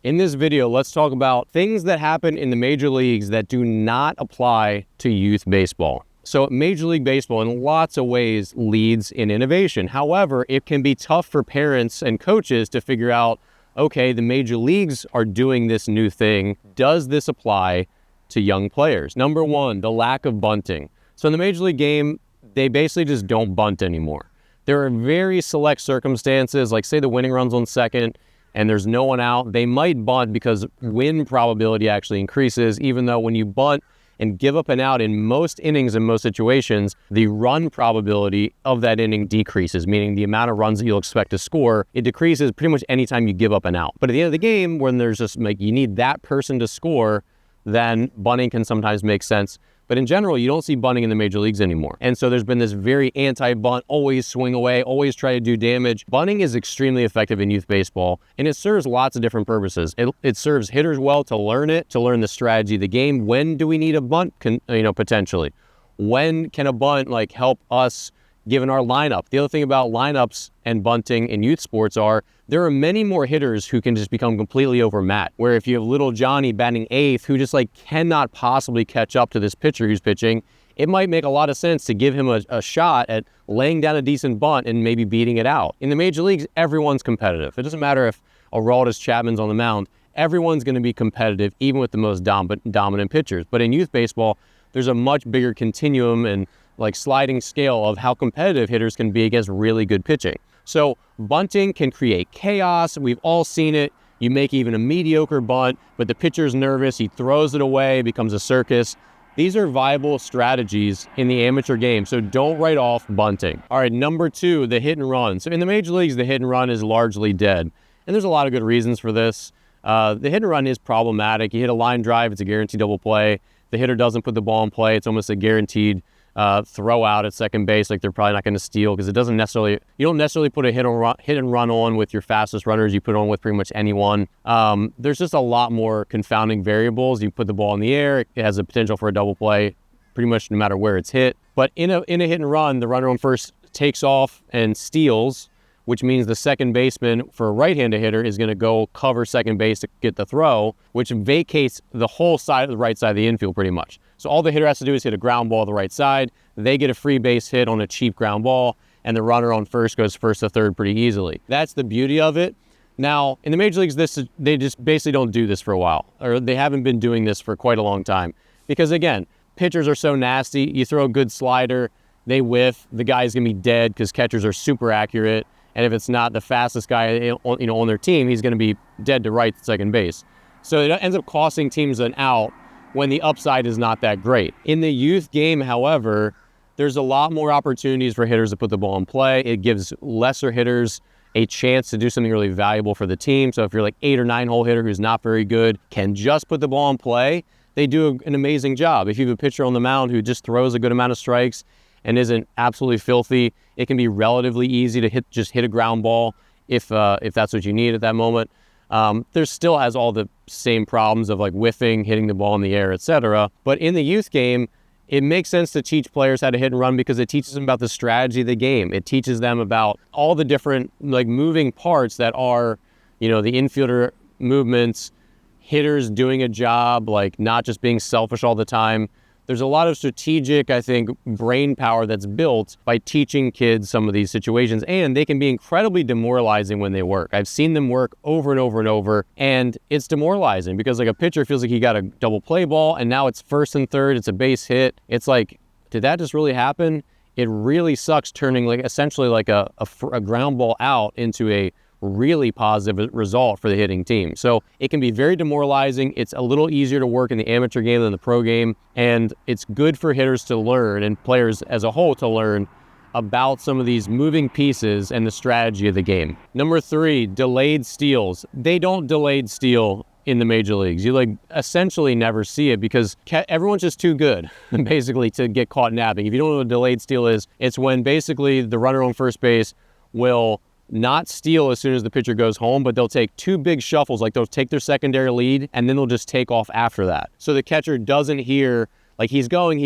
In this video, let's talk about things that happen in the major leagues that do not apply to youth baseball. So Major League Baseball in lots of ways leads in innovation. However, it can be tough for parents and coaches to figure out, okay, the major leagues are doing this new thing. Does this apply to young players? Number one, the lack of bunting. So in the major league game, they basically just don't bunt anymore. There are very select circumstances, like say the winning run's on second, and there's no one out, they might bunt because win probability actually increases, even though when you bunt and give up an out in most innings, in most situations, the run probability of that inning decreases, meaning the amount of runs that you'll expect to score, it decreases pretty much anytime you give up an out. But at the end of the game, when there's just like you need that person to score, then bunting can sometimes make sense. But in general, you don't see bunting in the major leagues anymore. And so there's been this very anti-bunt, always swing away, always try to do damage. Bunting is extremely effective in youth baseball, and it serves lots of different purposes. It serves hitters well to learn it, to learn the strategy of the game. When do we need a bunt, potentially? When can a bunt help us given our lineup? The other thing about lineups and bunting in youth sports are there are many more hitters who can just become completely overmatched. Where if you have little Johnny batting eighth who just cannot possibly catch up to this pitcher who's pitching, it might make a lot of sense to give him a shot at laying down a decent bunt and maybe beating it out. In the major leagues, everyone's competitive. It doesn't matter if Aroldis Chapman's on the mound. Everyone's going to be competitive, even with the most dominant pitchers. But in youth baseball, there's a much bigger continuum and sliding scale of how competitive hitters can be against really good pitching. So bunting can create chaos. We've all seen it. You make even a mediocre bunt, but the pitcher's nervous. He throws it away. It becomes a circus. These are viable strategies in the amateur game, so don't write off bunting. All right, number two, the hit and run. So in the major leagues, the hit and run is largely dead. And there's a lot of good reasons for this. The hit and run is problematic. You hit a line drive, it's a guaranteed double play. The hitter doesn't put the ball in play. It's almost a guaranteed throw out at second base. They're probably not going to steal because you don't necessarily put a hit and run on with your fastest runners. You put it on with pretty much anyone. There's just a lot more confounding variables. You put the ball in the air, it has a potential for a double play pretty much no matter where it's hit. But in a hit and run, the runner on first takes off and steals, which means the second baseman for a right-handed hitter is going to go cover second base to get the throw, which vacates the whole side of the right side of the infield pretty much. So all the hitter has to do is hit a ground ball to the right side. They get a free base hit on a cheap ground ball, and the runner on first goes first to third pretty easily. That's the beauty of it. Now, in the major leagues, they just basically don't do this for a while, or they haven't been doing this for quite a long time. Because again, pitchers are so nasty. You throw a good slider, they whiff. The guy's going to be dead because catchers are super accurate. And if it's not the fastest guy on their team, he's going to be dead to right to second base. So it ends up costing teams an out when the upside is not that great. In the youth game, however, there's a lot more opportunities for hitters to put the ball in play. It gives lesser hitters a chance to do something really valuable for the team. So if you're 8 or 9 hole hitter who's not very good, can just put the ball in play, they do an amazing job. If you have a pitcher on the mound who just throws a good amount of strikes and isn't absolutely filthy, it can be relatively easy to hit a ground ball if that's what you need at that moment. There still has all the same problems of whiffing, hitting the ball in the air, etc. But in the youth game, it makes sense to teach players how to hit and run because it teaches them about the strategy of the game. It teaches them about all the different moving parts that are, the infielder movements, hitters doing a job, not just being selfish all the time. There's a lot of strategic, I think, brain power that's built by teaching kids some of these situations, and they can be incredibly demoralizing when they work. I've seen them work over and over and over, and it's demoralizing because a pitcher feels like he got a double play ball, and now it's first and third, it's a base hit. It's did that just really happen? It really sucks turning essentially a ground ball out into a really positive result for the hitting team. So it can be very demoralizing. It's a little easier to work in the amateur game than the pro game, and it's good for hitters to learn and players as a whole to learn about some of these moving pieces and the strategy of the game. Number 3, delayed steals. They don't delayed steal in the major leagues. You essentially never see it because everyone's just too good basically to get caught napping. If you don't know what a delayed steal is, it's when basically the runner on first base will not steal as soon as the pitcher goes home, but they'll take 2 big shuffles. They'll take their secondary lead and then they'll just take off after that. So the catcher doesn't hear he's going,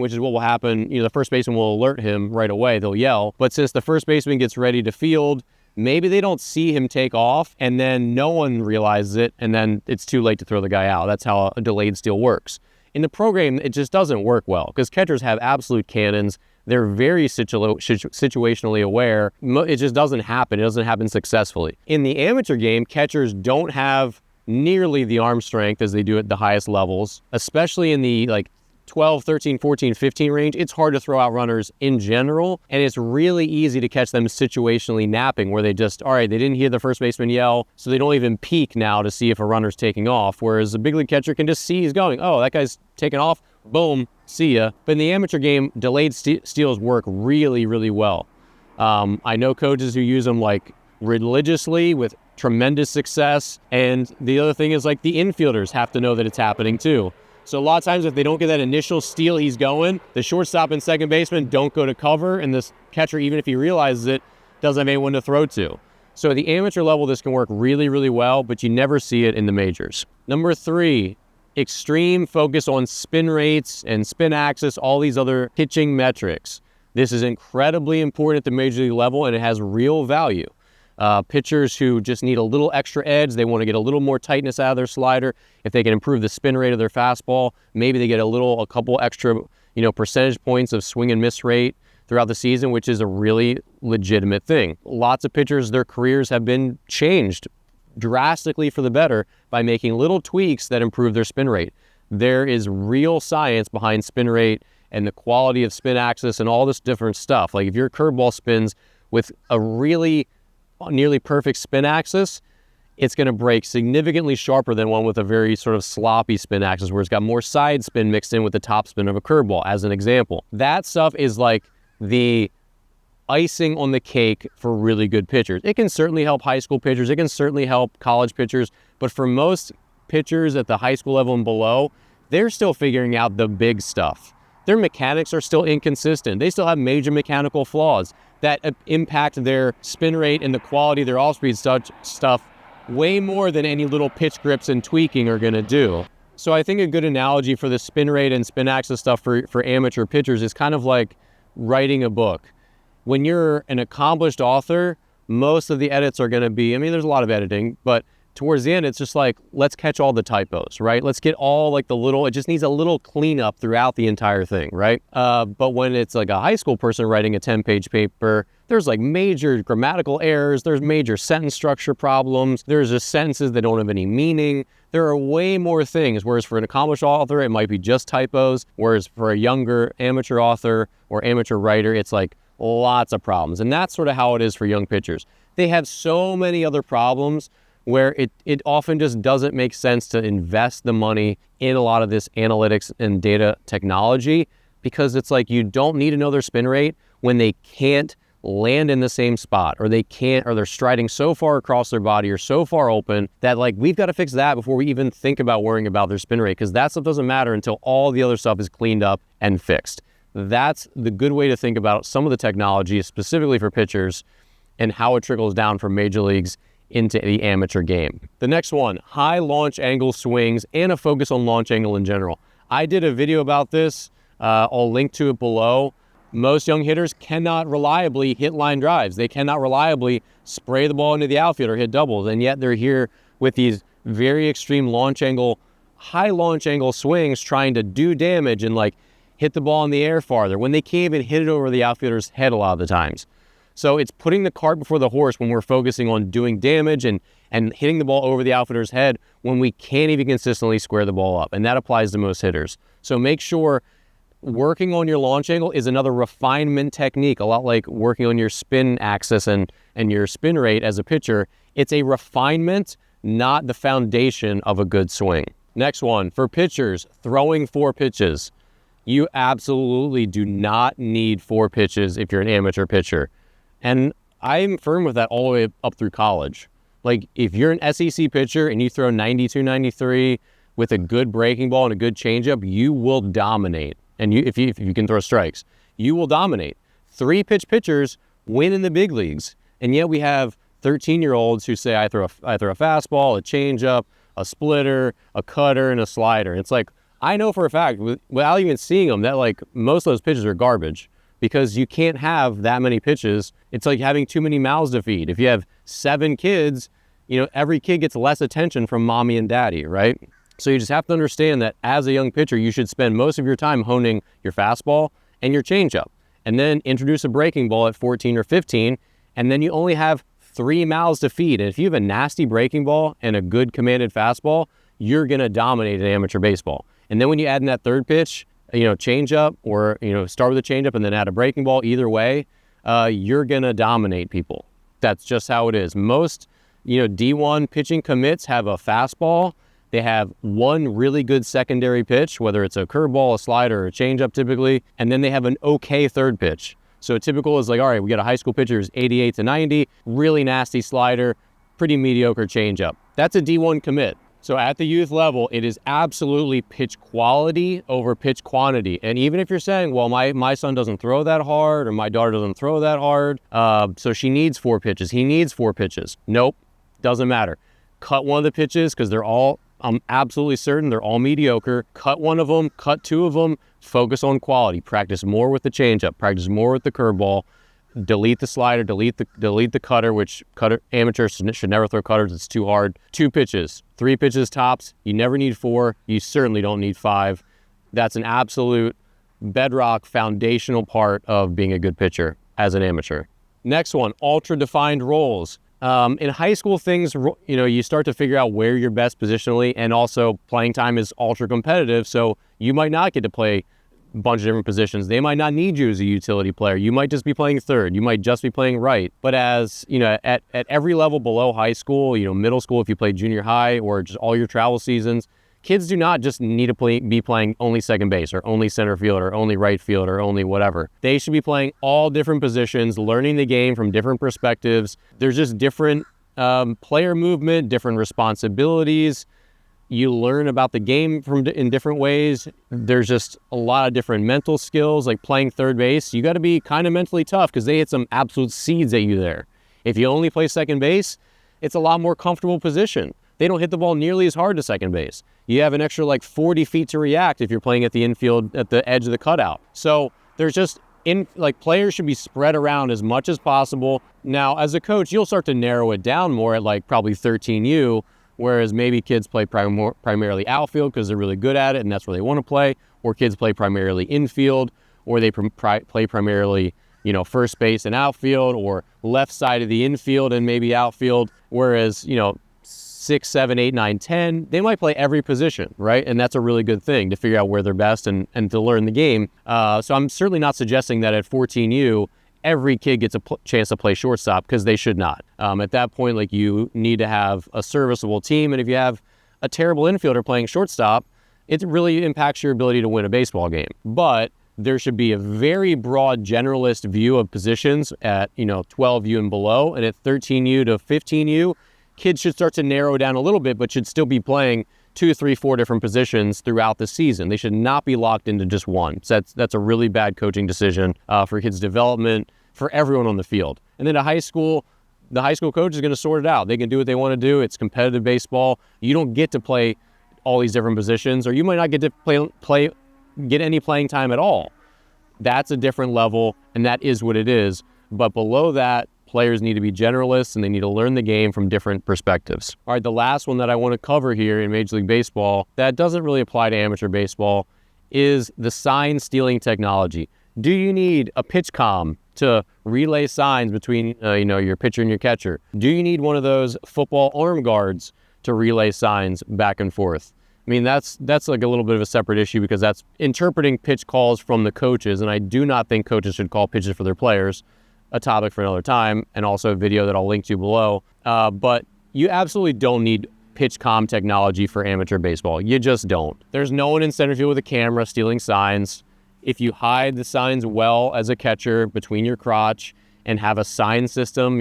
which is what will happen. The first baseman will alert him right away. They'll yell. But since the first baseman gets ready to field, maybe they don't see him take off, and then no one realizes it, and then it's too late to throw the guy out. That's how a delayed steal works. In the pro game, it just doesn't work well because catchers have absolute cannons. They're very situationally aware. It just doesn't happen. It doesn't happen successfully. In the amateur game, catchers don't have nearly the arm strength as they do at the highest levels, especially in the 12, 13, 14, 15 range. It's hard to throw out runners in general, and it's really easy to catch them situationally napping where they just, all right, they didn't hear the first baseman yell, so they don't even peek now to see if a runner's taking off, whereas a big league catcher can just see he's going, oh, that guy's taking off, boom, see ya. But in the amateur game, delayed steals work really, really well. I know coaches who use them religiously with tremendous success, and the other thing is the infielders have to know that it's happening too. So a lot of times if they don't get that initial steal he's going, the shortstop and second baseman don't go to cover, and this catcher, even if he realizes it, doesn't have anyone to throw to. So at the amateur level, this can work really, really well, but you never see it in the majors. Number 3, extreme focus on spin rates and spin axis, all these other pitching metrics. This is incredibly important at the major league level, and it has real value. Pitchers who just need a little extra edge, they want to get a little more tightness out of their slider. If they can improve the spin rate of their fastball, maybe they get a couple extra, percentage points of swing and miss rate throughout the season, which is a really legitimate thing. Lots of pitchers, their careers have been changed drastically for the better by making little tweaks that improve their spin rate. There is real science behind spin rate and the quality of spin axis and all this different stuff. If your curveball spins with a really nearly perfect spin axis, it's going to break significantly sharper than one with a very sort of sloppy spin axis where it's got more side spin mixed in with the top spin of a curveball, as an example. That stuff is the icing on the cake for really good pitchers. It can certainly help high school pitchers. It can certainly help college pitchers. But for most pitchers at the high school level and below, they're still figuring out the big stuff. Their mechanics are still inconsistent. They still have major mechanical flaws that impact their spin rate and the quality of their off-speed stuff way more than any little pitch grips and tweaking are going to do. So I think a good analogy for the spin rate and spin axis stuff for amateur pitchers is kind of like writing a book. When you're an accomplished author, most of the edits are going to be, there's a lot of editing, but towards the end, it's just let's catch all the typos, right? Let's get all it just needs a little cleanup throughout the entire thing, right? But when it's a high school person writing a 10-page paper, there's major grammatical errors, there's major sentence structure problems, there's just sentences that don't have any meaning. There are way more things, whereas for an accomplished author, it might be just typos, whereas for a younger amateur author or amateur writer, it's lots of problems. And that's sort of how it is for young pitchers. They have so many other problems where it often just doesn't make sense to invest the money in a lot of this analytics and data technology, because it's you don't need to know their spin rate when they can't land in the same spot, or they're striding so far across their body or so far open that we've got to fix that before we even think about worrying about their spin rate, because that stuff doesn't matter until all the other stuff is cleaned up and fixed. That's the good way to think about some of the technology, specifically for pitchers, and how it trickles down from major leagues into the amateur game. The next one, high launch angle swings and a focus on launch angle in general. I did a video about this. I'll link to it below. Most young hitters cannot reliably hit line drives. They cannot reliably spray the ball into the outfield or hit doubles, and yet they're here with these very extreme high launch angle swings trying to do damage and hit the ball in the air farther when they can't even hit it over the outfielder's head a lot of the times. So it's putting the cart before the horse when we're focusing on doing damage and hitting the ball over the outfielder's head when we can't even consistently square the ball up. And that applies to most hitters. So make sure working on your launch angle is another refinement technique, a lot like working on your spin axis and your spin rate as a pitcher. It's a refinement, not the foundation of a good swing. Next one, for pitchers, throwing 4 pitches. You absolutely do not need 4 pitches if you're an amateur pitcher. And I'm firm with that all the way up through college. If you're an SEC pitcher and you throw 92, 93 with a good breaking ball and a good changeup, you will dominate. And if you can throw strikes, you will dominate. 3-pitch pitchers win in the big leagues. And yet we have 13-year-olds who say, I throw a fastball, a changeup, a splitter, a cutter, and a slider. It's I know for a fact, without even seeing them, that most of those pitches are garbage. because you can't have that many pitches. It's like having too many mouths to feed. If you have 7 kids, every kid gets less attention from mommy and daddy, right? So you just have to understand that as a young pitcher, you should spend most of your time honing your fastball and your changeup, and then introduce a breaking ball at 14 or 15, and then you only have 3 mouths to feed. And if you have a nasty breaking ball and a good commanded fastball, you're going to dominate in amateur baseball. And then when you add in that third pitch, changeup, or, start with a changeup and then add a breaking ball, either way, you're going to dominate people. That's just how it is. Most, D1 pitching commits have a fastball. They have one really good secondary pitch, whether it's a curveball, a slider, or a changeup typically, and then they have an okay third pitch. So typical is like, all right, we got a high school pitcher who's 88 to 90, really nasty slider, pretty mediocre changeup. That's a D1 commit. So at the youth level, it is absolutely pitch quality over pitch quantity. And even if you're saying, well, my son doesn't throw that hard, or my daughter doesn't throw that hard, so she needs 4 pitches, he needs 4 pitches. Nope, doesn't matter. Cut one of the pitches, because I'm absolutely certain they're all mediocre. Cut one of them, cut 2 of them, focus on quality. Practice more with the changeup, practice more with the curveball, delete the slider, delete the cutter, which amateurs should never throw cutters, it's too hard. 2 pitches, 3 pitches tops. You never need 4. You certainly don't need 5. That's an absolute bedrock, foundational part of being a good pitcher as an amateur. Next one, ultra-defined roles. In high school, things, you start to figure out where you're best positionally, and also playing time is ultra competitive, so you might not get to play a bunch of different positions. They might not need you as a utility player. You might just be playing third. You might just be playing right. But as, at every level below high school, middle school, if you play junior high, or just all your travel seasons, kids do not just need to be playing only second base, or only center field, or only right field, or only whatever. They should be playing all different positions, learning the game from different perspectives. There's just different player movement, different responsibilities. You learn about the game in different ways. There's just a lot of different mental skills, like playing third base. You got to be kind of mentally tough, because they hit some absolute seeds at you there. If you only play second base, it's a lot more comfortable position. They don't hit the ball nearly as hard to second base. You have an extra 40 feet to react if you're playing at the infield at the edge of the cutout. So there's just players should be spread around as much as possible. Now, as a coach, you'll start to narrow it down more at probably 13U, whereas maybe kids play primarily outfield because they're really good at it and that's where they want to play, or kids play primarily infield, or they play primarily first base and outfield, or left side of the infield and maybe outfield, whereas 6, 7, 8, 9, 10, they might play every position, right? And that's a really good thing to figure out where they're best and to learn the game. So I'm certainly not suggesting that at 14U, every kid gets a chance to play shortstop, because they should not. At that point, you need to have a serviceable team. And if you have a terrible infielder playing shortstop, it really impacts your ability to win a baseball game. But there should be a very broad generalist view of positions at 12U and below. And at 13U to 15U, kids should start to narrow down a little bit, but should still be playing 2, 3, 4 different positions throughout the season. They should not be locked into just one. So that's a really bad coaching decision for kids' development, for everyone on the field. And then at high school, the high school coach is going to sort it out. They can do what they want to do. It's competitive baseball. You don't get to play all these different positions, or you might not get to get any playing time at all. That's a different level, and that is what it is. But below that, players need to be generalists, and they need to learn the game from different perspectives. All right, the last one that I want to cover here in Major League Baseball that doesn't really apply to amateur baseball is the sign stealing technology. Do you need a pitch comm to relay signs between your pitcher and your catcher? Do you need one of those football arm guards to relay signs back and forth? I mean, that's a little bit of a separate issue, because that's interpreting pitch calls from the coaches, and I do not think coaches should call pitches for their players. A topic for another time, and also a video that I'll link to below. But you absolutely don't need pitch comm technology for amateur baseball. You just don't. There's no one in center field with a camera stealing signs. If you hide the signs well as a catcher between your crotch and have a sign system,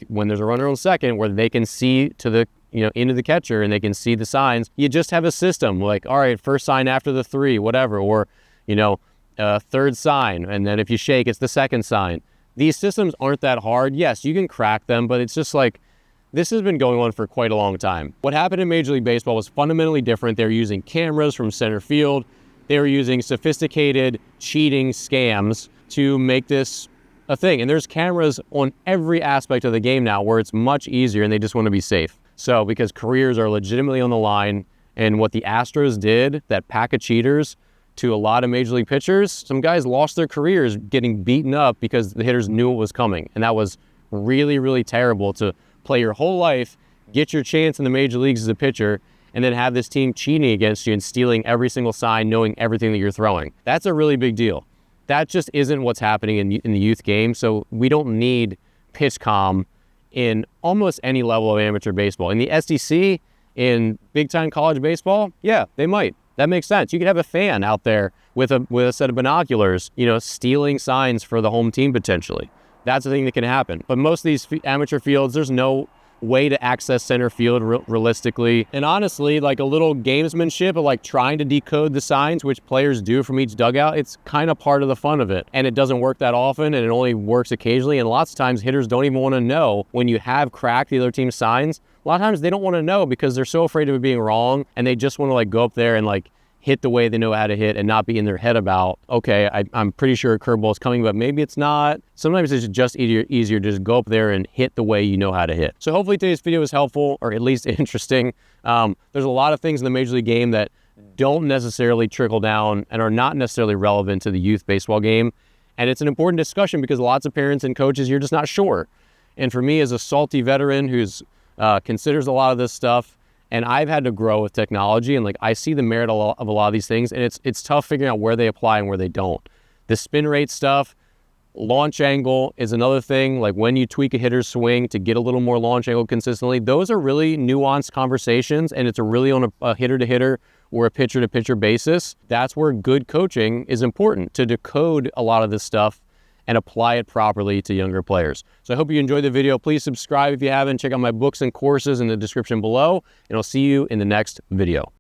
when there's a runner on second where they can see to the, into the catcher and they can see the signs, you just have a system all right, first sign after the 3, whatever, or, third sign. And then if you shake, it's the second sign. These systems aren't that hard. Yes, you can crack them, but it's just this has been going on for quite a long time. What happened in Major League Baseball was fundamentally different. They were using cameras from center field. They were using sophisticated cheating scams to make this a thing. And there's cameras on every aspect of the game now where it's much easier and they just want to be safe. So because careers are legitimately on the line, and what the Astros did, that pack of cheaters, to a lot of major league pitchers, some guys lost their careers getting beaten up because the hitters knew it was coming. And that was really, really terrible to play your whole life, get your chance in the major leagues as a pitcher, and then have this team cheating against you and stealing every single sign, knowing everything that you're throwing. That's a really big deal. That just isn't what's happening in the youth game. So we don't need pitch comm in almost any level of amateur baseball. In the SEC, in big-time college baseball, yeah, they might. That makes sense. You could have a fan out there with a set of binoculars, stealing signs for the home team potentially. That's the thing that can happen. But most of these amateur fields, there's no way to access center field realistically. And honestly, like a little gamesmanship of like trying to decode the signs, which players do from each dugout, it's kind of part of the fun of it. And it doesn't work that often, and it only works occasionally. And lots of times hitters don't even want to know when you have cracked the other team's signs. A lot of times they don't want to know because they're so afraid of it being wrong, and they just want to like go up there and like hit the way they know how to hit and not be in their head about, okay, I'm pretty sure a curveball is coming, but maybe it's not. Sometimes it's just easier to just go up there and hit the way you know how to hit. So hopefully today's video was helpful, or at least interesting. There's a lot of things in the Major League game that don't necessarily trickle down and are not necessarily relevant to the youth baseball game. And it's an important discussion because lots of parents and coaches, you're just not sure. And for me as a salty veteran who's considers a lot of this stuff, and I've had to grow with technology, and like I see the merit of a lot of these things, and it's tough figuring out where they apply and where they don't. The spin rate stuff, launch angle is another thing. Like when you tweak a hitter's swing to get a little more launch angle consistently, those are really nuanced conversations, and it's really on a hitter-to-hitter or a pitcher-to-pitcher basis. That's where good coaching is important, to decode a lot of this stuff and apply it properly to younger players. So I hope you enjoyed the video. Please subscribe if you haven't. Check out my books and courses in the description below, and I'll see you in the next video.